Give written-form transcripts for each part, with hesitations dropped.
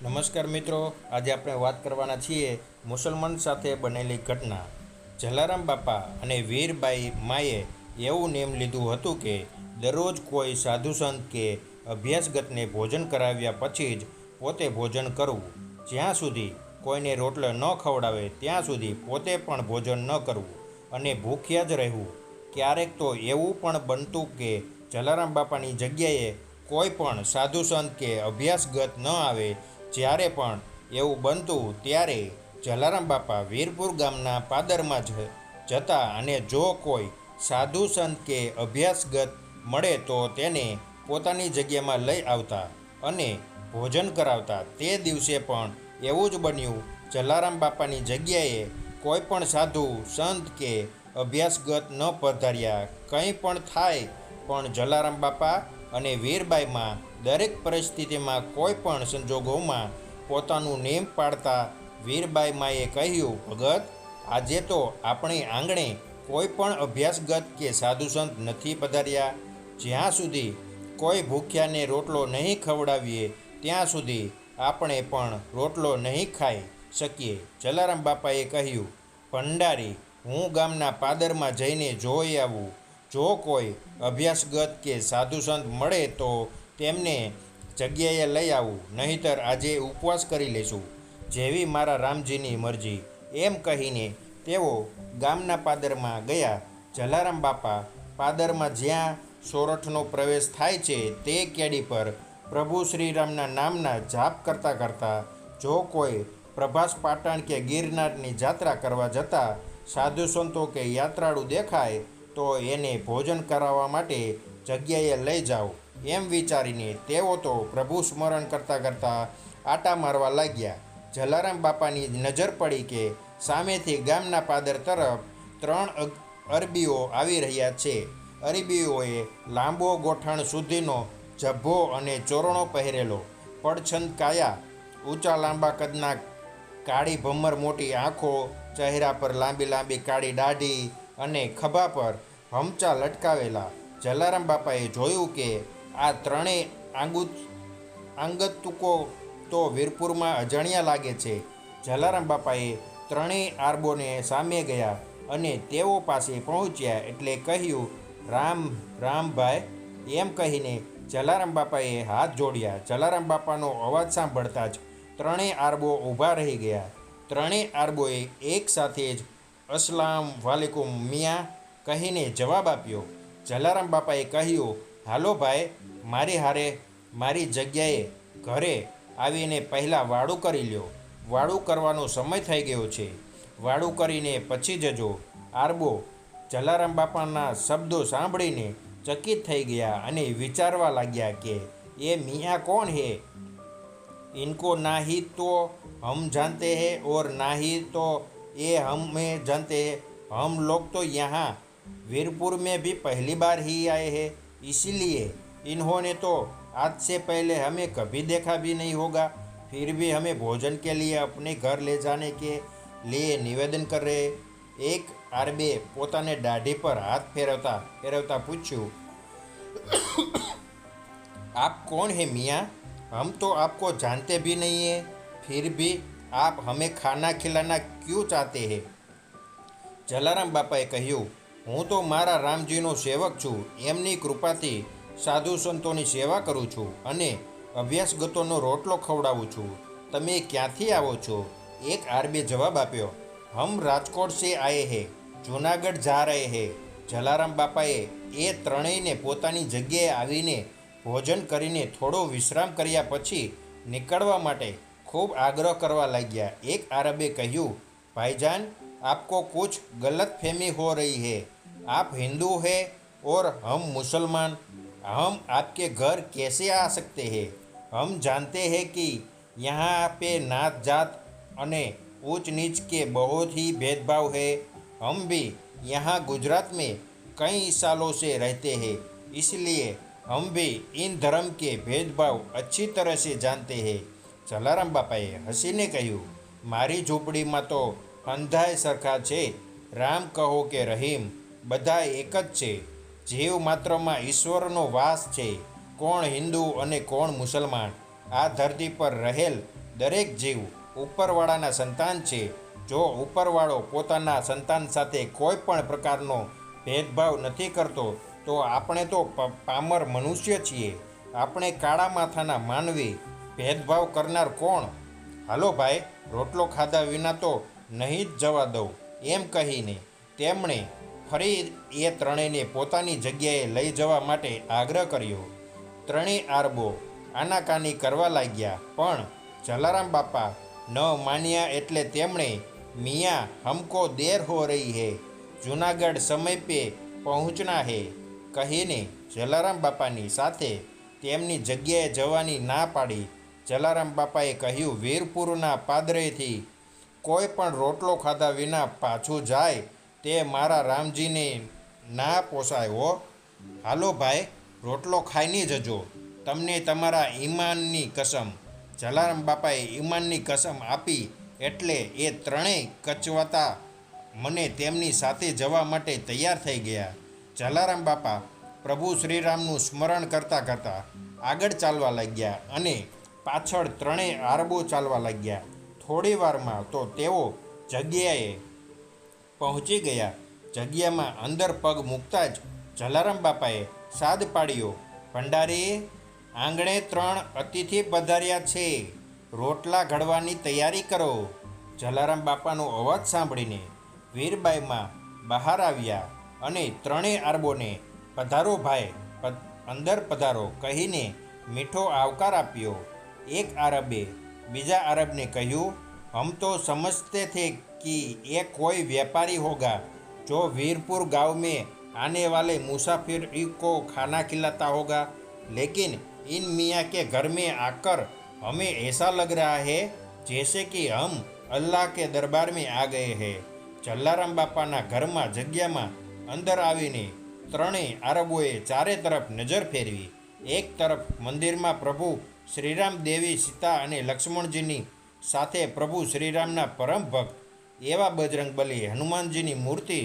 નમસ્કાર મિત્રો, આજે આપણે વાત કરવાના છીએ મુસલમાન સાથે બનેલી ઘટના. જલારામ બાપા અને વીરબાઈ માએ એવું નેમ લીધું હતું કે દરરોજ કોઈ સાધુ સંત કે અભ્યાસગતને ભોજન કરાવ્યા પછી જ પોતે ભોજન કરવું. જ્યાં સુધી કોઈને રોટલો ન ખવડાવે ત્યાં સુધી પોતે પણ ભોજન ન કરવું અને ભૂખ્યા જ રહેવું. ક્યારેક તો એવું પણ બનતું કે જલારામ બાપાની જગ્યાએ કોઈ પણ સાધુ સંત કે અભ્યાસગત ન આવે. જ્યારે પણ એવું બનતું ત્યારે જલારામ બાપા વીરપુર ગામના પાદરમાં જતા અને જો કોઈ સાધુ સંત કે અભ્યાસગત મળે તો તેને પોતાની જગ્યામાં લઈ આવતા અને ભોજન કરાવતા. તે દિવસે પણ એવું જ બન્યું. જલારામ બાપાની જગ્યાએ કોઈ પણ સાધુ સંત કે અભ્યાસગત ન પધાર્યા. કંઈ પણ થાય પણ જલારામ બાપા અને વીરબાઈમાં દરેક પરિસ્થિતિમાં કોઈ પણ સંજોગોમાં પોતાનું નેમ પાળતા. વીરબાઈ માએ કહ્યું, ભગત, આજે તો આપણી આંગણે કોઈ પણ અભ્યાસગત કે સાધુ સંત નથી પધાર્યા. જ્યાં સુધી કોઈ ભૂખ્યાને રોટલો નહીં ખવડાવીએ ત્યાં સુધી આપણે પણ રોટલો નહીં ખાઈ શકીએ. જલારામ બાપાએ કહ્યું, ભંડારી, હું ગામના પાદરમાં જઈને જોઈ આવું. જો કોઈ અભ્યાસગત કે સાધુ સંત મળે તો તેમને જગ્યાએ લઈ આવું, નહીંતર આજે ઉપવાસ કરી લેશું. જેવી મારા રામજીની મરજી, એમ કહીને તેઓ ગામના પાદરમાં ગયા. જલારામ બાપા પાદરમાં જ્યાં સોરઠનો પ્રવેશ થાય છે તે કેડી પર પ્રભુ શ્રીરામના નામના જાપ કરતાં કરતાં જો કોઈ પ્રભાસ પાટણ કે ગિરનારની યાત્રા કરવા જતા સાધુ સંતો કે યાત્રાળુ દેખાય તો એને ભોજન કરાવવા માટે જગ્યાએ લઈ જાઓ. એમ વિચારીને તેઓ તો પ્રભુ સ્મરણ કરતાં કરતાં આટા મારવા લાગ્યા. જલારામ બાપાની નજર પડી કે સામેથી ગામના પાદર તરફ 3 અરબીઓ આવી રહ્યા છે. અરબીઓએ લાંબો ગોઠણ સુધીનો જભ્ભો અને ચોરણો પહેરેલો, પડછંદ કાયા, ઊંચા લાંબા કદના, કાળી ભમર મોટી આંખો, ચહેરા પર લાંબી લાંબી કાળી દાઢી અને ખભા પર હમચા લટકાવેલા. જલારામ બાપાએ જોયું કે આ ત્રણેય આંગતુકો તો વીરપુરમાં અજાણ્યા લાગે છે. જલારામ બાપાએ ત્રણેય આરબોને સામે ગયા અને તેઓ પાસે પહોંચ્યા એટલે કહ્યું, રામ રામ ભાઈ. એમ કહીને જલારામ બાપાએ હાથ જોડ્યા. જલારામ બાપાનો અવાજ સાંભળતા જ ત્રણેય આરબો ઊભા રહી ગયા. ત્રણેય આરબોએ એક સાથે જ અસલામ વાલેકુમ મિયાં કહીને જવાબ આપ્યો. જલારામ બાપાએ કહ્યું, હાલો ભાઈ, મારી હારે મારી જગ્યાએ ઘરે આવીને પહેલાં વાળું કરી લ્યો. વાળું કરવાનો સમય થઈ ગયો છે. વાળું કરીને પછી જજો. આરબો જલારામ બાપાના શબ્દો સાંભળીને ચકિત થઈ ગયા અને વિચારવા લાગ્યા કે એ મિયાં કોણ હે? इनको ना ही तो हम जानते हैं और ना ही तो ये हमें जानते हैं. हम लोग तो यहाँ वीरपुर में भी पहली बार ही आए हैं, इसीलिए इन्होंने तो आज से पहले हमें कभी देखा भी नहीं होगा. फिर भी हमें भोजन के लिए अपने घर ले जाने के लिए निवेदन कर रहे. एक आरबे પોતાને દાઢી પર હાથ ફેરવતા પૂછ્યું, आप कौन है मियाँ? हम तो आपको जानते भी नहीं हैं, फिर भी आप हमें खाना खिलाना क्यों चाहते हैं? જલારામ બાપાએ કહ્યું, હું તો મારા રામજીનો સેવક છું. એમની કૃપાથી સાધુ સંતોની સેવા કરું છું અને અભ્યાસગતોનો રોટલો ખવડાવું છું. તમે ક્યાંથી આવો છો? એક આરબે જવાબ આપ્યો, હમ રાજકોટ સે આએ હે, જૂનાગઢ જા રહે હે. જલારામ બાપાએ એ ત્રણેયને પોતાની જગ્યાએ આવીને ભોજન કરીને થોડો વિશ્રામ કર્યા પછી નીકળવા માટે ખૂબ આગ્રહ કરવા લાગ્યા. એક આરબે કહ્યું, ભાઈજાન, आपको कुछ गलत फहमी हो रही है. आप हिंदू हैं और हम मुसलमान. हम आपके घर कैसे आ सकते हैं? हम जानते हैं कि यहाँ पे नात जात अने ऊंच नीच के बहुत ही भेदभाव है. हम भी यहाँ गुजरात में कई सालों से रहते हैं, इसलिए हम भी इन धर्म के भेदभाव अच्छी तरह से जानते हैं. જલારામ બાપાએ હસીને કહ્યું, મારી ઝૂંપડીમાં તો અંધાય સરખા છે. રામ કહો કે રહીમ, બધા એક જ છે. જીવ માત્રમાં ઈશ્વરનો વાસ છે. કોણ હિન્દુ અને કોણ મુસલમાન? આ ધરતી પર રહેલ દરેક જીવ ઉપરવાળાના સંતાન છે. જો ઉપરવાળો પોતાના સંતાન સાથે કોઈ પણ પ્રકારનો ભેદભાવ નથી કરતો તો આપણે તો પામર મનુષ્ય છીએ. આપણે કાળા માથાના માનવી, ભેદભાવ કરનાર કોણ? હાલો ભાઈ, રોટલો ખાધા વિના તો નહીં જ જવા દઉં, એમ કહીને તેમણે ફરી એ ત્રણેયને પોતાની જગ્યાએ લઈ જવા માટે આગ્રહ કર્યો. ત્રણેય આરબો આનાકાની કરવા લાગ્યા, પણ જલારામ બાપા ન માન્યા એટલે તેમણે મિયાં હમકો દેર હો રહી હે, જૂનાગઢ સમય પે પહોંચના હે કહીને જલારામ બાપાની સાથે તેમની જગ્યાએ જવાની ના પાડી. જલારામ બાપાએ કહ્યું, વીરપુરના પાદરેથી કોઈ પણ રોટલો ખાધા વિના પાછું જાય તે મારા રામજીને ના પોસાય હો. હાલો ભાઈ, રોટલો ખાઈને જજો, તમને તમારા ઈમાનની કસમ. જલારામ બાપાએ ઈમાનની કસમ આપી એટલે એ ત્રણેય કચવાતા મને તેમની સાથે જવા માટે તૈયાર થઈ ગયા. જલારામ બાપા પ્રભુ શ્રીરામનું સ્મરણ કરતાં કરતાં આગળ ચાલવા લાગ્યા અને પાછળ ત્રણેય આરબો ચાલવા લાગ્યા. થોડી વારમાં તો તેઓ જગ્યાએ પહોંચી ગયા. જગ્યામાં અંદર પગ મૂકતા જ જલારામ બાપાએ સાદ પાડ્યો, ભંડારી, આંગણે 3 અતિથિ પધાર્યા છે, રોટલા ઘડવાની તૈયારી કરો. જલારામ બાપાનો અવાજ સાંભળીને વીરબાઈમાં બહાર આવ્યા અને ત્રણેય આરબોને પધારો ભાઈ, અંદર પધારો કહીને મીઠો આવકાર આપ્યો. એક આરબે બીજા આરબને કહ્યું, હમ તો સમજતે થે कि ये कोई व्यापारी होगा जो वीरपुर गांव में आने वाले मुसाफिर को खाना खिलाता होगा, लेकिन इन मियाँ के घर में आकर हमें ऐसा लग रहा है जैसे कि हम अल्लाह के दरबार में आ गए हैं. જલારામ બાપાના ઘરમાં જગ્યામાં અંદર આવીને ત્રણેય આરબોએ ચારે તરફ નજર ફેરવી. એક તરફ મંદિરમાં પ્રભુ શ્રીરામ, દેવી સીતા અને લક્ષ્મણજીની સાથે પ્રભુ શ્રીરામના પરમ ભક્ત એવા બજરંગબલી હનુમાનજીની મૂર્તિ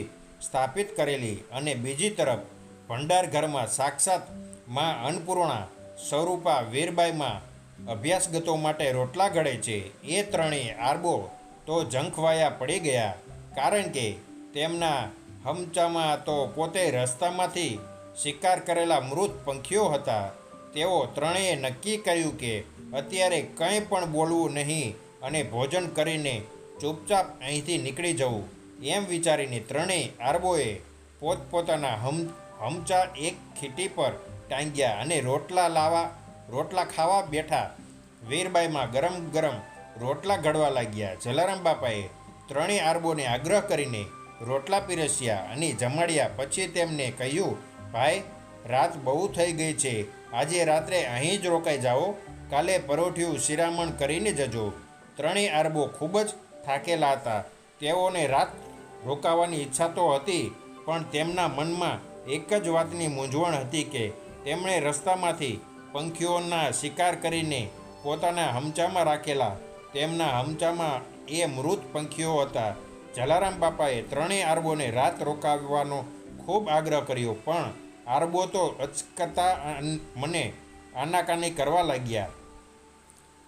સ્થાપિત કરેલી અને બીજી તરફ ભંડાર ઘરમાં સાક્ષાત માં અન્નપૂર્ણા સ્વરૂપા વીરબાઈમાં અભ્યાસગતો માટે રોટલા ઘડે છે. એ ત્રણેય આરબો તો ઝંખવાયા પડી ગયા, કારણ કે તેમના હમચામાં તો પોતે રસ્તામાંથી શિકાર કરેલા મૃત પંખીઓ હતા. તેઓ ત્રણેય નક્કી કર્યું કે અત્યારે કંઈ પણ બોલવું નહીં અને ભોજન કરીને ચૂપચાપ અહીંથી નીકળી જવું. એમ વિચારીને ત્રણેય આરબોએ પોતપોતાના હમચા એક ખીટી પર ટાંગ્યા અને રોટલા ખાવા બેઠા. વીરબાઈમાં ગરમ ગરમ રોટલા ઘડવા લાગ્યા. જલારામ બાપાએ ત્રણેય આરબોને આગ્રહ કરીને રોટલા પીરસ્યા અને જમાડ્યા. પછી તેમને કહ્યું, ભાઈ, રાત બહુ થઈ ગઈ છે, આજે રાત્રે અહીં જ રોકાઈ જાઓ, કાલે પરોઠિયું શિરામણ કરીને જજો. ત્રણેય આરબો ખૂબ જ થાકેલા હતા. તેઓને રાત રોકાવાની ઈચ્છા તો હતી, પણ તેમના મનમાં એક જ વાતની મૂંઝવણ હતી કે તેમણે રસ્તામાંથી પંખીઓના શિકાર કરીને પોતાના હમચામાં રાખેલા. તેમના હમચામાં એ મૃત પંખીઓ હતા. જલારામ બાપાએ ત્રણેય આરબોને રાત રોકાવવાનો ખૂબ આગ્રહ કર્યો, પણ આરબો તો અચકતા મને આનાકાની કરવા લાગ્યા.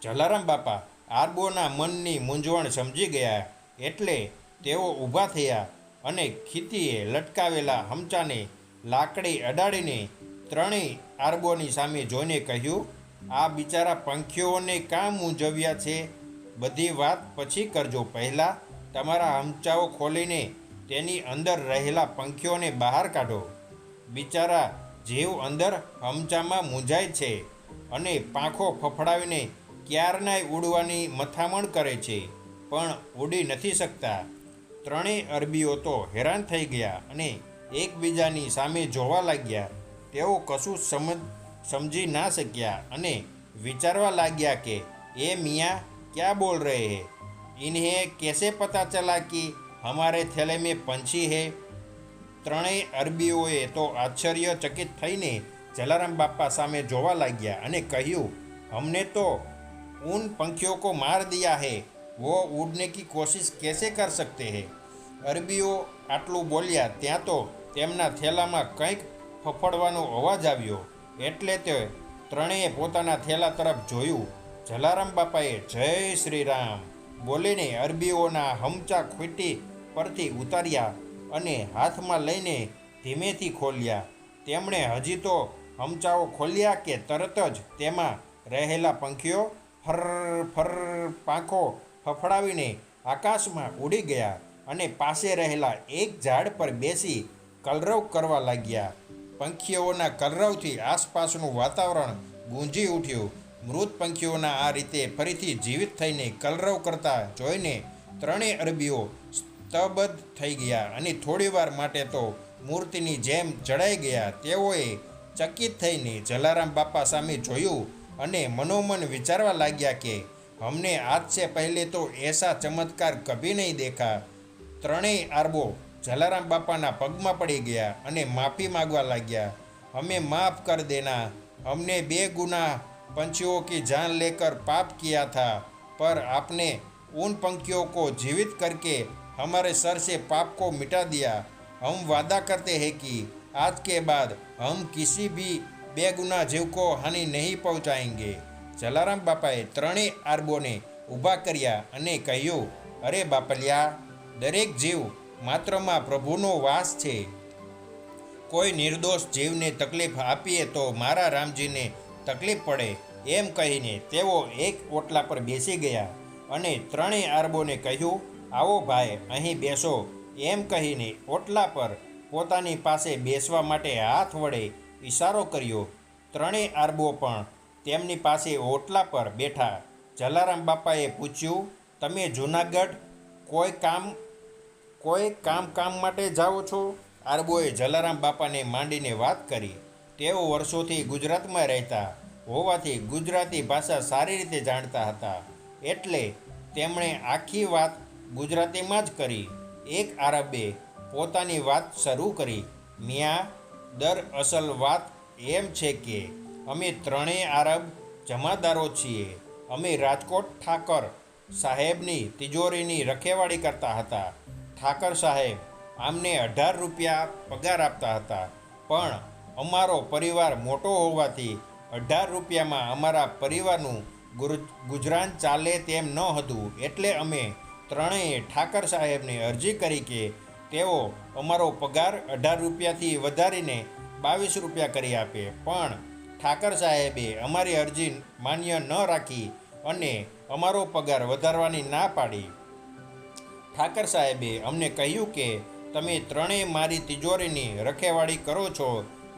જલારામ બાપા આરબોના મનની મૂંઝવણ સમજી ગયા એટલે તેઓ ઊભા થયા અને ખીતીએ લટકાવેલા હમચાને લાકડી અડાડીને ત્રણેય આરબોની સામે જોઈને કહ્યું, આ બિચારા પંખીઓને કાં મૂંઝવ્યા છે? બધી વાત પછી કરજો, પહેલાં તમારા હમચાઓ ખોલીને તેની અંદર રહેલા પંખીઓને બહાર કાઢો. બિચારા જીવ અંદર હમચામાં મૂંઝાય છે અને પાંખો ફફડાવીને ક્યારનાય ઉડવાની મથામણ કરે છે, પણ ઉડી નથી શકતા. ત્રણેય અરબીઓ તો હેરાન થઈ ગયા અને એકબીજાની સામે જોવા લાગ્યા. તેઓ કશું સમજી ના શક્યા અને વિચારવા લાગ્યા કે એ મિયાં ક્યાં બોલ રહે હે, ઇન્हें कैसे पता चला कि हमारे थैले में पंछी है? ત્રણેય અરબીઓએ તો આશ્ચર્યચકિત થઈને જલારામ બાપા સામે જોવા લાગ્યા અને કહ્યું, हमने तो उन पंखियों को मार दिया है, वो उड़ने की कोशिश कैसे कर सकते हैं? અરબીઓ આટલું બોલ્યા ત્યાં તો તેમના થેલામાં કંઈક ફફડવાનો અવાજ આવ્યો. એટલે તે ત્રણેય પોતાના થેલા તરફ જોયું જલારામ બાપાએ જય શ્રી રામ બોલીને અરબીઓના હમચા ખૂંટી પરથી ઉતાર્યા અને હાથમાં લઈને ધીમેથી ખોલ્યા. તેમણે હજી તો હમચાઓ ખોલ્યા કે તરત જ તેમાં રહેલા પંખીઓ ફર ફર પાંખો ફફડાવીને આકાશમાં ઉડી ગયા અને પાસે રહેલા એક ઝાડ પર બેસી કલરવ કરવા લાગ્યા. પંખીઓના કલરવથી આસપાસનું વાતાવરણ ગુંજી ઉઠ્યું. મૃત પંખીઓના આ રીતે ફરીથી જીવિત થઈને કલરવ કરતા જોઈને ત્રણેય અરબીઓ સ્તબ્ધ થઈ ગયા અને થોડીવાર માટે તો મૂર્તિની જેમ જડાઈ ગયા. તેઓએ ચકિત થઈને જલારામ બાપા સામે જોયું અને મનોમન વિચારવા લાગ્યા કે हमने आज से पहले तो ऐसा चमत्कार कभी नहीं देखा. ત્રણેય આરબો જલારામ બાપાના પગમાં પડી ગયા અને માફી માગવા લાગ્યા. हमें माफ़ कर देना, हमने बेगुनाह पंछियों की जान लेकर पाप किया था, पर आपने उन पंखियों को जीवित करके हमारे सर से पाप को मिटा दिया. हम वादा करते हैं कि आज के बाद हम किसी भी बेगुनाह जीव को हानि नहीं पहुंचाएंगे. જલારામ બાપાએ ત્રણેય આરબોને ઊભા કર્યા અને કહ્યું, અરે બાપલિયા, દરેક જીવ માત્રમાં પ્રભુનો વાસ છે. કોઈ નિર્દોષ જીવને તકલીફ આપીએ તો મારા રામજીને તકલીફ પડે. એમ કહીને તેઓ એક ઓટલા પર બેસી ગયા અને ત્રણેય આરબોને કહ્યું, આવો ભાઈ, અહીં બેસો. એમ કહીને ઓટલા પર પોતાની પાસે બેસવા માટે હાથ વડે ઈશારો કર્યો. ત્રણેય આરબો પણ તેમની પાસે ઓટલા પર બેઠા. જલારામ બાપાએ પૂછ્યું, તમે જૂનાગઢ કોઈ કામ માટે જાઓ છો? આરબોએ જલારામ બાપાને માંડીને વાત કરી. તેઓ વર્ષોથી ગુજરાતમાં રહેતા હોવાથી ગુજરાતી ભાષા સારી રીતે જાણતા હતા, એટલે તેમણે આખી વાત ગુજરાતીમાં જ કરી. એક આરબે પોતાની વાત શરૂ કરી, મિયાં, દરઅસલ વાત એમ છે કે અમે ત્રણેય આરબ જમાદારો છીએ. અમે રાજકોટ ઠાકર સાહેબની તિજોરીની રખેવાળી કરતા હતા. ઠાકર સાહેબ આમને 18 રૂપિયા પગાર આપતા હતા, પણ અમારો પરિવાર મોટો હોવાથી 18 રૂપિયામાં અમારા પરિવારનું ગુજરાન ચાલે તેમ ન હતું. એટલે અમે ત્રણેય ઠાકર સાહેબને અરજી કરી કે તેઓ અમારો પગાર 18 રૂપિયાથી વધારીને 22 રૂપિયા કરી આપે, પણ ઠાકર સાહેબે અમારી અરજી માન્ય ન રાખી અને અમારો પગાર વધારવાની ના પાડી. ઠાકર સાહેબે અમને કહ્યું કે તમે ત્રણેય મારી તિજોરીની રખેવાળી કરો છો,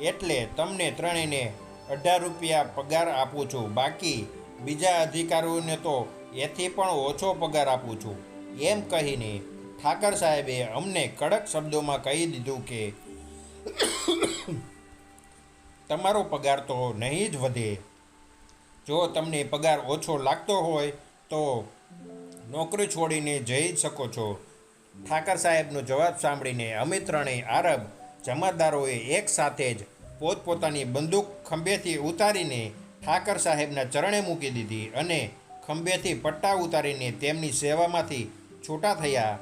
એટલે તમને ત્રણેયને 18 રૂપિયા પગાર આપું છું. બાકી બીજા અધિકારીઓને તો એથી પણ ઓછો પગાર આપું છું. એમ કહીને ઠાકર સાહેબે અમને કડક શબ્દોમાં કહી દીધું કે તમારો પગાર તો નહીં જ વધે. જો તમને પગાર ઓછો લાગતો હોય તો નોકરી છોડીને જઈ શકો છો. ઠાકર સાહેબનો જવાબ સાંભળીને અમે ત્રણેય આરબ જમાદારોએ એક સાથે જ પોતપોતાની બંદૂક ખંભેથી ઉતારીને ઠાકર સાહેબના ચરણે મૂકી દીધી અને ખંભેથી પટ્ટા ઉતારીને તેમની સેવામાંથી છૂટા થયા.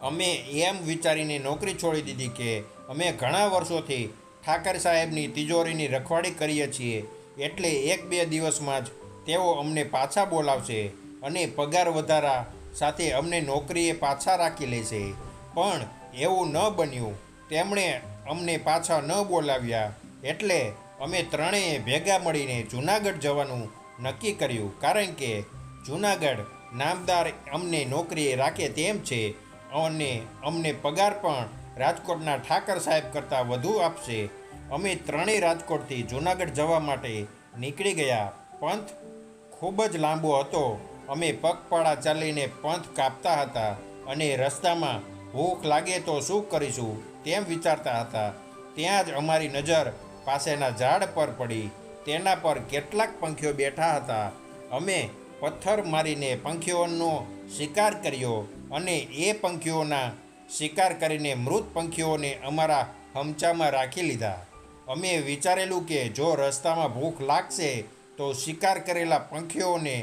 અમે એમ વિચારીને નોકરી છોડી દીધી કે અમે ઘણા વર્ષોથી ઠાકર સાહેબની તિજોરીની રખવાડી કરીએ છીએ, એટલે 1-2 દિવસમાં જ તેઓ અમને પાછા બોલાવશે અને પગાર વધારા સાથે અમને નોકરીએ પાછા રાખી લેશે. પણ એવું ન બન્યું. તેમણે અમને પાછા ન બોલાવ્યા, એટલે અમે ત્રણેય ભેગા મળીને જૂનાગઢ જવાનું નક્કી કર્યું. કારણ કે જૂનાગઢ નામદાર અમને નોકરીએ રાખે તેમ છે અને અમને પગાર પણ રાજકોટના ઠાકર સાહેબ કરતાં વધુ આપશે. અમે ત્રણેય રાજકોટથી જૂનાગઢ જવા માટે નીકળી ગયા. પંથ ખૂબ જ લાંબો હતો. અમે પગપાળા ચાલીને પંથ કાપતા હતા અને રસ્તામાં ભૂખ લાગે તો શું કરીશું તેમ વિચારતા હતા. ત્યાં જ અમારી નજર પાસેના ઝાડ પર પડી. તેના પર કેટલાક પંખીઓ બેઠા હતા. અમે પથ્થર મારીને પંખીઓનો શિકાર કર્યો અને એ પંખીઓના શિકાર કરીને મૃત પંખીઓને અમારા હમચામાં રાખી લીધા. અમે વિચારેલું કે જો રસ્તામાં ભૂખ લાગશે તો શિકાર કરેલા પંખીઓને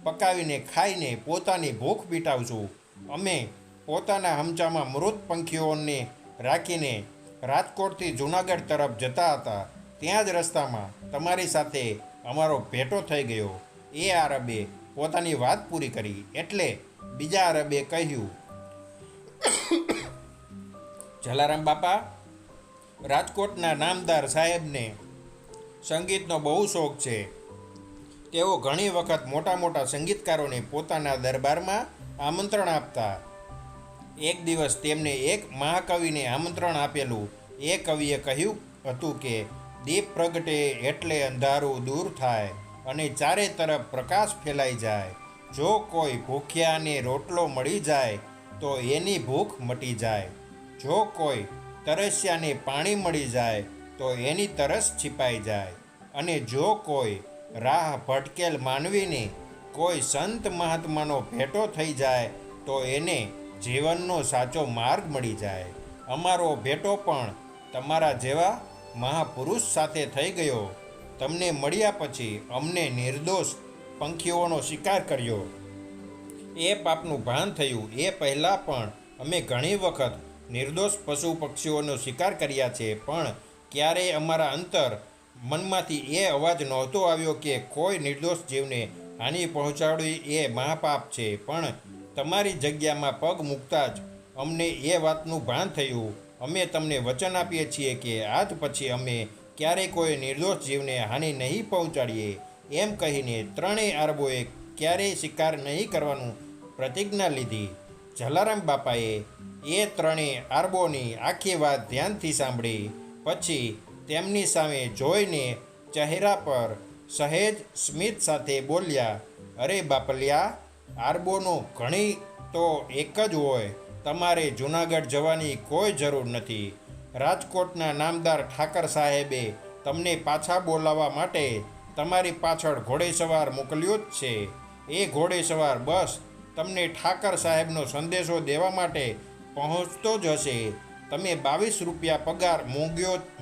પકાવીને ખાઈને પોતાની ભૂખ મિટાવશું. અમે પોતાના હમચામાં મૃત પંખીઓને રાખીને રાજકોટથી જૂનાગઢ તરફ જતા હતા. ત્યાં જ રસ્તામાં તમારી સાથે અમારો ભેટો થઈ ગયો. એ આરબે પોતાની વાત પૂરી કરી એટલે બીજા આરબે કહ્યું, જલારામ બાપા, રાજકોટના નામદાર સાહેબને સંગીતનો બહુ શોખ છે. તેઓ ઘણી વખત મોટા મોટા સંગીતકારોને પોતાના દરબારમાં આમંત્રણ આપતા. એક દિવસ તેમને એક મહાકવિને આમંત્રણ આપેલું. એ કવિએ કહ્યું હતું કે દીપ પ્રગટે એટલે અંધારું દૂર થાય અને ચારે તરફ પ્રકાશ ફેલાઈ જાય. જો કોઈ ભૂખ્યાને રોટલો મળી જાય તો એની ભૂખ મટી જાય. જો કોઈ તરસ્યાને પાણી મળી જાય તો એની તરસ छिपाઈ જાય. અને જો કોઈ રાહ ભટકેલ માનવીને કોઈ સંત મહાત્માનો ભેટો થઈ જાય તો એને જીવનનો સાચો માર્ગ મળી જાય. અમારો ભેટો પણ તમારા જેવા મહાપુરુષ સાથે થઈ ગયો. તમને મળ્યા પછી અમને નિર્દોષ પંખીઓનો શિકાર કર્યો એ પાપનું ભાન થયું. એ પહેલાં પણ અમે ઘણી વખત નિર્દોષ પશુ પક્ષીઓનો શિકાર કર્યા છે, પણ ક્યારેય અમારા અંતર મનમાંથી એ અવાજ નહોતો આવ્યો કે કોઈ નિર્દોષ જીવને હાનિ પહોંચાડવી એ મહાપાપ છે. પણ તમારી જગ્યામાં પગ મૂકતા જ અમને એ વાતનું ભાન થયું. અમે તમને વચન આપીએ છીએ કે આજ પછી અમે ક્યારેય કોઈ નિર્દોષ જીવને હાનિ નહીં પહોંચાડીએ. એમ કહીને ત્રણેય આરબોએ ક્યારેય શિકાર નહીં કરવાનું પ્રતિજ્ઞા લીધી. જલારામ બાપાએ એ ત્રણેય આરબોની આખી વાત ધ્યાનથી સાંભળી. પછી તેમની સામે જોઈને ચહેરા પર સહેજ સ્મિત સાથે બોલ્યા, અરે બાપલિયા, આરબોનો ઘણી તો એક જ હોય. તમારે જૂનાગઢ જવાની કોઈ જરૂર નથી. રાજકોટના નામદાર ઠાકર સાહેબે તમને પાછા બોલાવવા માટે તમારી પાછળ ઘોડેસવાર મોકલ્યો જ છે. એ ઘોડેસવાર બસ તમને ઠાકર સાહેબનો સંદેશો દેવા માટે પહોંચતો જ હશે. તમે 22 રૂપિયા પગાર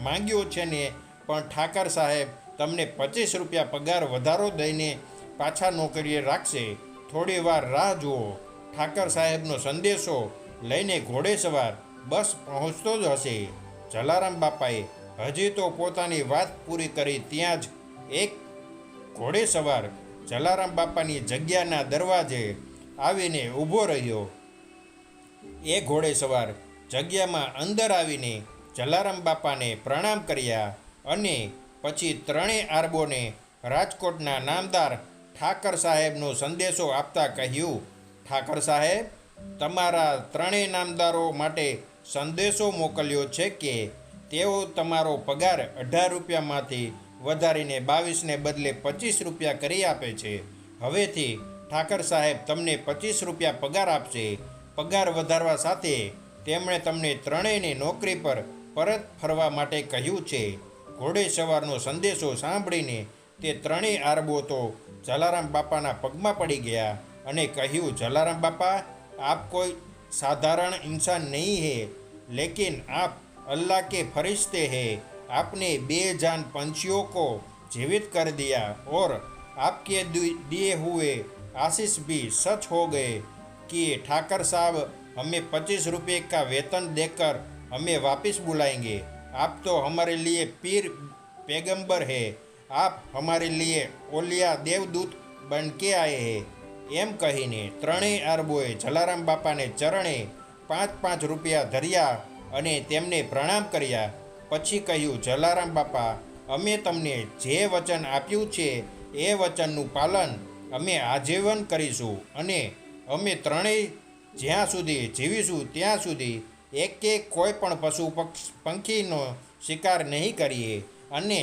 માંગ્યો છે ને, પણ ઠાકર સાહેબ તમને 25 રૂપિયા પગાર વધારો દઈને પાછા નોકરીએ રાખશે. થોડી વાર રાહ જુઓ. ઠાકર સાહેબનો સંદેશો લઈને ઘોડેસવાર બસ પહોંચતો જ હશે. જલારામ બાપાએ હજી તો પોતાની વાત પૂરી કરી ત્યાં જ એક ઘોડેસવાર જલારામ બાપાની જગ્યાના દરવાજે આવીને ઊભો રહ્યો. એ ઘોડેસવાર જગ્યામાં અંદર આવીને જલારામ બાપાને પ્રણામ કર્યા અને પછી ત્રણેય આરબોને રાજકોટના નામદાર ઠાકર સાહેબનો સંદેશો આપતા કહ્યું, ઠાકર સાહેબ, તમારા ત્રણેય નામદારો માટે સંદેશો મોકલ્યો છે કે તેઓ તમારો પગાર 18 રૂપિયામાંથી વધારીને 22ને બદલે 25 રૂપિયા કરી આપે છે. હવેથી ઠાકર સાહેબ તમને 25 રૂપિયા પગાર આપશે. પગાર વધારવા સાથે તેમણે તમને ત્રણેયને નોકરી પર પરત ફરવા માટે કહ્યું છે. ઘોડેસવારનો સંદેશો સાંભળીને તે ત્રણેય આરબો તો જલારામ બાપાના પગમાં પડી ગયા અને કહ્યું, જલારામ બાપા, આપ કોઈ साधारण इंसान नहीं है, लेकिन आप अल्लाह के फरिश्ते हैं. आपने बेजान पंछियों को जीवित कर दिया और आपके दिए हुए आशीष भी सच हो गए कि ठाकर साहब हमें 25 रुपये का वेतन देकर हमें वापस बुलाएंगे. आप तो हमारे लिए पीर पैगंबर है. आप हमारे लिए ओलिया देवदूत बन के आए हैं. એમ કહીને ત્રણેય આરબોએ જલારામ બાપાને ચરણે 5-5 રૂપિયા ધર્યા અને તેમને પ્રણામ કર્યા. પછી કહ્યું, જલારામ બાપા, અમે તમને જે વચન આપ્યું છે એ વચનનું પાલન અમે આજીવન કરીશું અને અમે ત્રણેય જ્યાં સુધી જીવીશું ત્યાં સુધી એક કોઈ પણ પશુ પંખીનો શિકાર નહીં કરીએ અને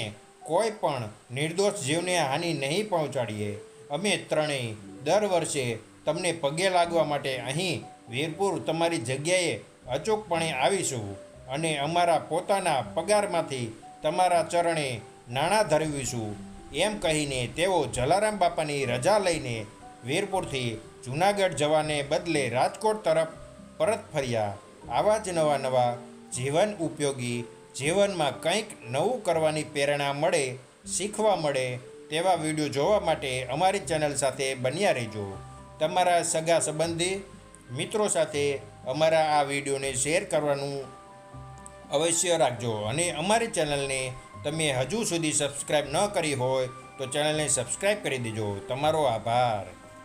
કોઈ પણ નિર્દોષ જીવને હાનિ નહીં પહોંચાડીએ. અમે ત્રણેય દર વર્ષે તમને પગે લાગવા માટે અહીં વીરપુર તમારી જગ્યાએ અચૂકપણે આવીશું અને અમારા પોતાના પગારમાંથી તમારા ચરણે નાણાં ધરવીશું. એમ કહીને તેઓ જલારામ બાપાની રજા લઈને વીરપુરથી જૂનાગઢ જવાને બદલે રાજકોટ તરફ પરત ફર્યા. આવા જ નવા જીવન ઉપયોગી, જીવનમાં કંઈક નવું કરવાની પ્રેરણા મળે, શીખવા મળે તેવા વિડીયો જોવા માટે અમારી ચેનલ સાથે બન્યા રહેજો. તમારા સગા સંબંધી મિત્રો સાથે અમારા આ વિડીયોને શેર કરવાનું અવશ્ય રાખજો અને અમારી ચેનલને તમે હજુ સુધી સબસ્ક્રાઈબ ન કરી હોય તો ચેનલને સબસ્ક્રાઈબ કરી દેજો. તમારો આભાર.